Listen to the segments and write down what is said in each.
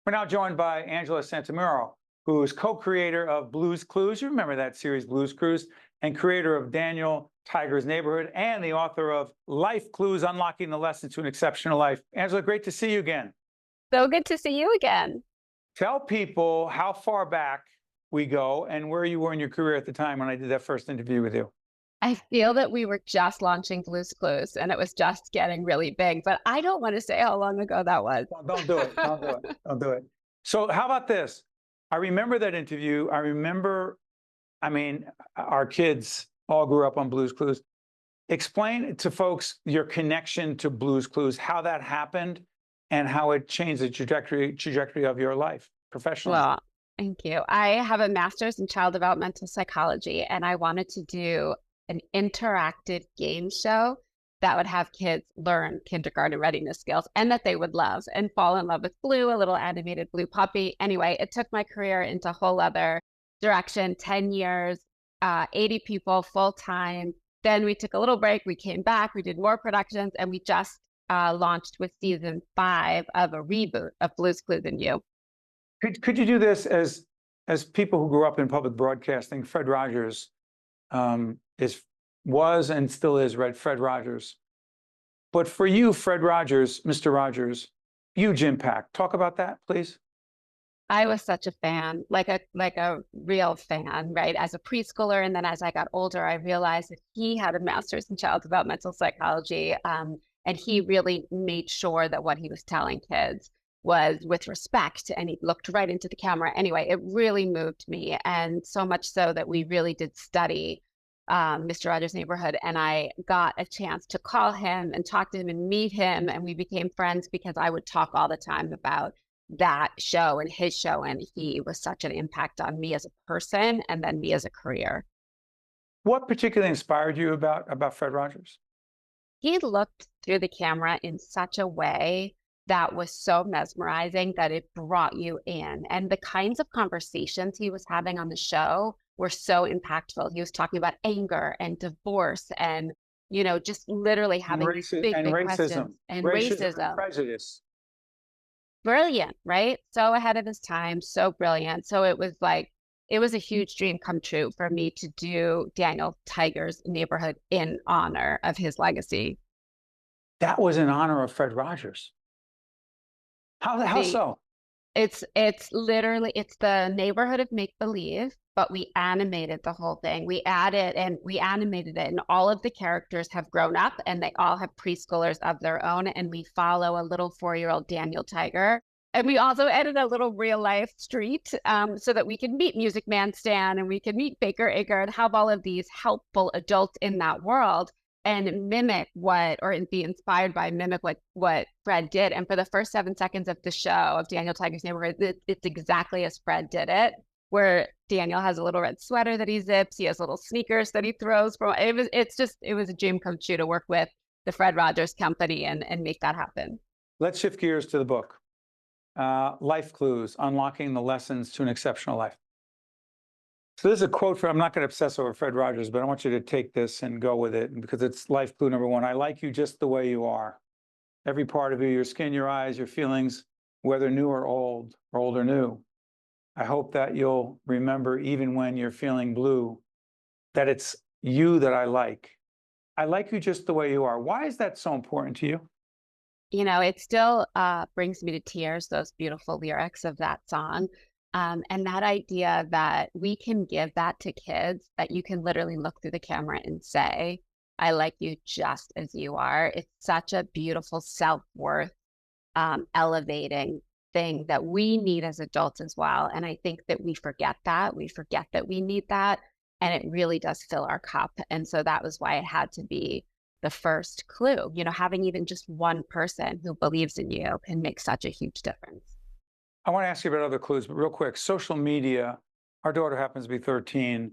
We're now joined by Angela Santomero, who is co-creator of Blues Clues. You remember that series, Blues Clues, and creator of Daniel Tiger's Neighborhood, and the author of Life Clues: Unlocking the Lessons to an Exceptional Life. Angela, great to see you again. So good to see you again. Tell people how far back we go and where you were in your career at the time when I did that first interview with you. I feel that we were just launching Blue's Clues and it was just getting really big, but I don't want to say how long ago that was. Don't do it. Don't do it. Don't do it. So how about this? I remember that interview. Our kids all grew up on Blues Clues. Explain to folks your connection to Blues Clues, how that happened, and how it changed the trajectory of your life professionally. Well, thank you. I have a master's in child developmental psychology, and I wanted to do an interactive game show that would have kids learn kindergarten readiness skills and that they would love and fall in love with Blue, a little animated blue puppy. Anyway, it took my career into a whole other direction, 10 years, 80 people full time. Then we took a little break. We came back. We did more productions, and we just launched with season 5 of a reboot of Blue's Clues and You. Could you do this as people who grew up in public broadcasting? Fred Rogers was and still is Fred Rogers. But for you, Fred Rogers, Mr. Rogers, huge impact. Talk about that, please. I was such a fan, like a real fan, right? As a preschooler, and then as I got older, I realized that he had a master's in child developmental psychology, and he really made sure that what he was telling kids was with respect, and he looked right into the camera. Anyway, it really moved me, and so much so that we really did study Mr. Rogers' Neighborhood, and I got a chance to call him and talk to him and meet him, and we became friends because I would talk all the time about that show and his show, and he was such an impact on me as a person and then me as a career. What particularly inspired you about Fred Rogers? He looked through the camera in such a way that was so mesmerizing that it brought you in. And the kinds of conversations he was having on the show were so impactful. He was talking about anger and divorce and, just literally having these big, big questions and And racism. prejudice. Brilliant, right? So ahead of his time, so brilliant. So it was a huge dream come true for me to do Daniel Tiger's Neighborhood in honor of his legacy. That was in honor of Fred Rogers. How The so? it's literally it's the neighborhood of make believe, but we animated the whole thing. We animated it, and all of the characters have grown up and they all have preschoolers of their own. And we follow a little 4-year-old Daniel Tiger. And we also added a little real life street so that we can meet Music Man Stan and we can meet Baker Ager and have all of these helpful adults in that world and be inspired by mimic what Fred did. And for the first 7 seconds of the show of Daniel Tiger's Neighborhood, it's exactly as Fred did it, where Daniel has a little red sweater that he zips. He has little sneakers that he throws from. It was a dream come true to work with the Fred Rogers Company and make that happen. Let's shift gears to the book. Life Clues: Unlocking the Lessons to an Exceptional Life. So this is a quote I'm not going to obsess over Fred Rogers, but I want you to take this and go with it because it's life clue number 1. I like you just the way you are. Every part of you, your skin, your eyes, your feelings, whether new or old or new. I hope that you'll remember, even when you're feeling blue, that it's you that I like. I like you just the way you are. Why is that so important to you? It still brings me to tears, those beautiful lyrics of that song. And that idea that we can give that to kids, that you can literally look through the camera and say, I like you just as you are. It's such a beautiful self-worth elevating thing that we need as adults as well. And I think that we forget that. We forget that we need that. And it really does fill our cup. And so that was why it had to be the first clue. Having even just one person who believes in you can make such a huge difference. I want to ask you about other clues, but real quick, social media. Our daughter happens to be 13,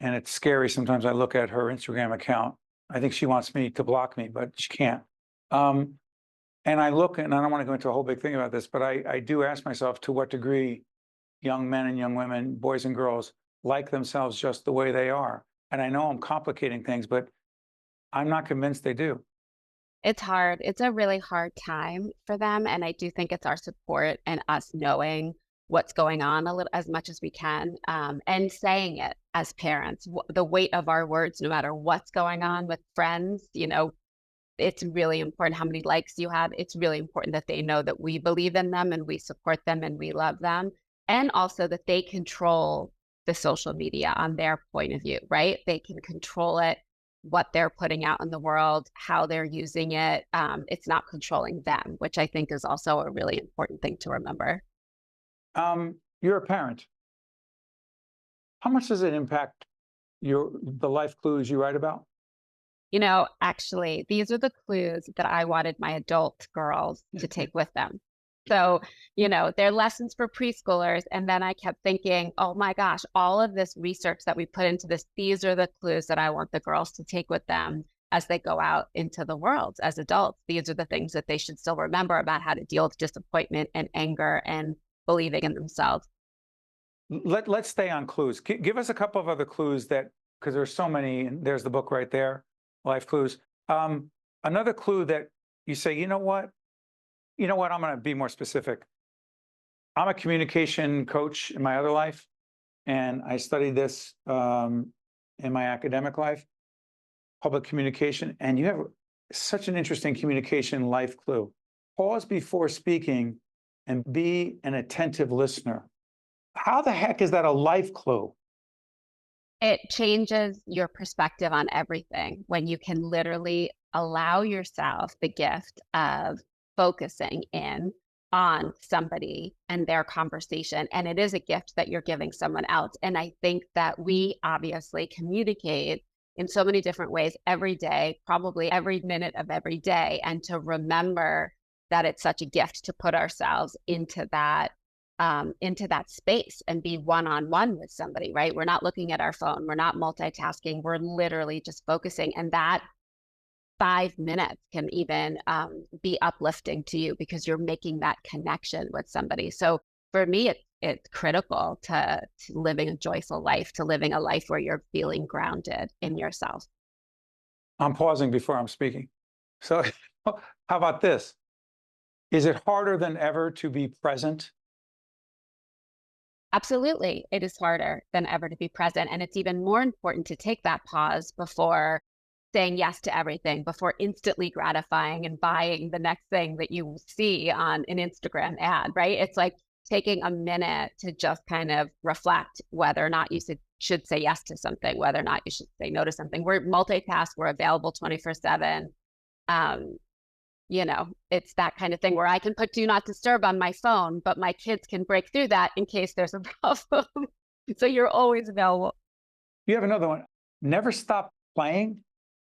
and it's scary. Sometimes I look at her Instagram account. I think she wants me to block me, but she can't. And I look, and I don't want to go into a whole big thing about this, but I do ask myself to what degree young men and young women, boys and girls, like themselves just the way they are. And I know I'm complicating things, but I'm not convinced they do. It's hard. It's a really hard time for them, and I do think it's our support and us knowing what's going on a little as much as we can, and saying it as parents. The weight of our words, no matter what's going on with friends, it's really important how many likes you have. It's really important that they know that we believe in them and we support them and we love them, and also that they control the social media on their point of view, right? They can control it, what they're putting out in the world, how they're using it. It's not controlling them, which I think is also a really important thing to remember. You're a parent. How much does it impact the life clues you write about? Actually, these are the clues that I wanted my adult girls to take with them. So, they're lessons for preschoolers. And then I kept thinking, oh my gosh, all of this research that we put into this, these are the clues that I want the girls to take with them as they go out into the world as adults. These are the things that they should still remember about how to deal with disappointment and anger and believing in themselves. Let's stay on clues. Give us a couple of other clues because there's so many, and there's the book right there, Life Clues. Another clue that you say, you know what, I'm going to be more specific. I'm a communication coach in my other life, and I studied this in my academic life, public communication, and you have such an interesting communication life clue. Pause before speaking and be an attentive listener. How the heck is that a life clue? It changes your perspective on everything when you can literally allow yourself the gift of focusing in on somebody and their conversation. And it is a gift that you're giving someone else. And I think that we obviously communicate in so many different ways every day, probably every minute of every day. And to remember that it's such a gift to put ourselves into that space and be one-on-one with somebody, right? We're not looking at our phone. We're not multitasking. We're literally just focusing. And that 5 minutes can even be uplifting to you because you're making that connection with somebody. So for me, it's critical to living a joyful life, to living a life where you're feeling grounded in yourself. I'm pausing before I'm speaking. So how about this? Is it harder than ever to be present? Absolutely. It is harder than ever to be present. And it's even more important to take that pause before saying yes to everything, before instantly gratifying and buying the next thing that you see on an Instagram ad, right? It's like taking a minute to just kind of reflect whether or not you should say yes to something, whether or not you should say no to something. We're multitask, we're available 24/7. It's that kind of thing where I can put do not disturb on my phone, but my kids can break through that in case there's a problem. So you're always available. You have another one. Never stop playing.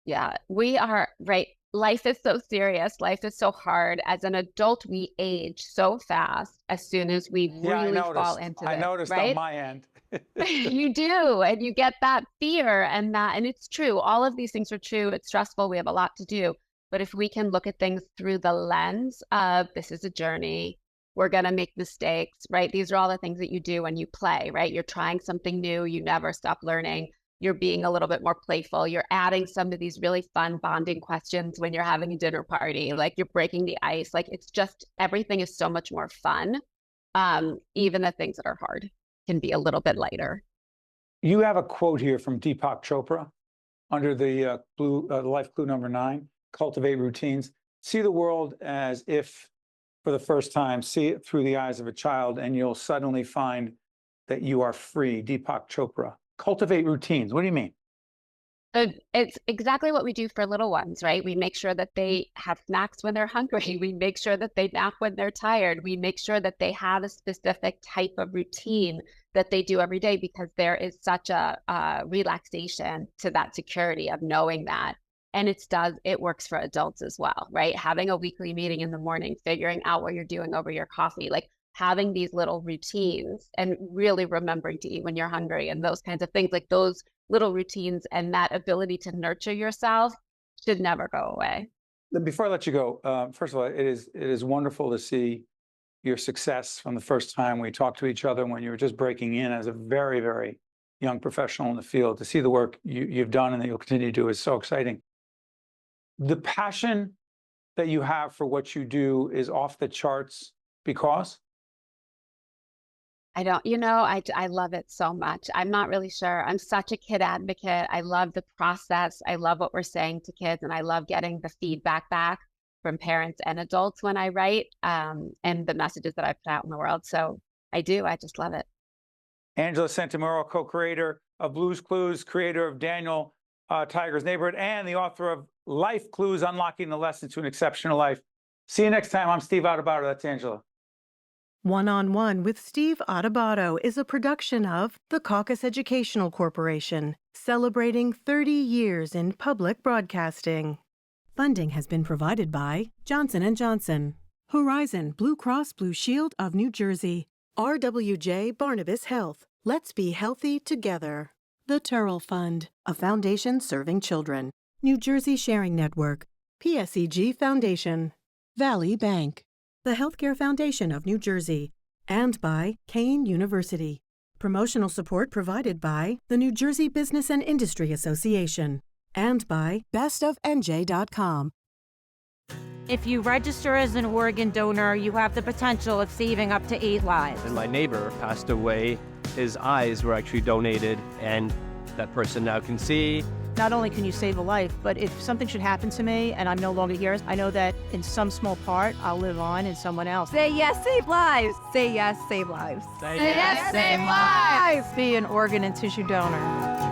Yeah, we are right. Life is so serious. Life is so hard. As an adult, we age so fast as soon as we Yeah, really fall into I it, noticed on right? my end. You do, and you get that fear and it's true. All of these things are true. It's stressful. We have a lot to do. But if we can look at things through the lens of this is a journey, we're going to make mistakes, right? These are all the things that you do when you play, right? You're trying something new. You never stop learning. You're being a little bit more playful. You're adding some of these really fun bonding questions when you're having a dinner party, like you're breaking the ice. Like it's just everything is so much more fun. Even the things that are hard can be a little bit lighter. You have a quote here from Deepak Chopra under the life clue number 9, cultivate routines. See the world as if for the first time, see it through the eyes of a child, and you'll suddenly find that you are free. Deepak Chopra. Cultivate routines. What do you mean? It's exactly what we do for little ones, right? We make sure that they have snacks when they're hungry. We make sure that they nap when they're tired. We make sure that they have a specific type of routine that they do every day because there is such a relaxation to that security of knowing that. And it works for adults as well, right? Having a weekly meeting in the morning, figuring out what you're doing over your coffee, like having these little routines and really remembering to eat when you're hungry and those kinds of things, like those little routines and that ability to nurture yourself should never go away. Before I let you go, first of all, it is wonderful to see your success from the first time we talked to each other when you were just breaking in as a very, very young professional in the field. To see the work you've done and that you'll continue to do is so exciting. The passion that you have for what you do is off the charts because? I don't, I love it so much. I'm not really sure. I'm such a kid advocate. I love the process. I love what we're saying to kids, and I love getting the feedback back from parents and adults when I write, and the messages that I put out in the world. So I do. I just love it. Angela Santomero, co-creator of Blue's Clues, creator of Daniel Tiger's Neighborhood, and the author of Life Clues, Unlocking the Lesson to an Exceptional Life. See you next time. I'm Steve Adubato. That's Angela. One-on-One with Steve Adubato is a production of the Caucus Educational Corporation, celebrating 30 years in public broadcasting. Funding has been provided by Johnson & Johnson, Horizon Blue Cross Blue Shield of New Jersey, RWJ Barnabas Health. Let's be healthy together. The Turrell Fund, a foundation serving children. New Jersey Sharing Network, PSEG Foundation, Valley Bank, the Healthcare Foundation of New Jersey, and by Kane University. Promotional support provided by the New Jersey Business and Industry Association and by bestofnj.com. If you register as an organ donor, you have the potential of saving up to 8 lives. And my neighbor passed away. His eyes were actually donated, and that person now can see. Not only can you save a life, but if something should happen to me and I'm no longer here, I know that in some small part, I'll live on in someone else. Say yes, save lives. Say yes, save lives. Say yes, save lives. Be an organ and tissue donor.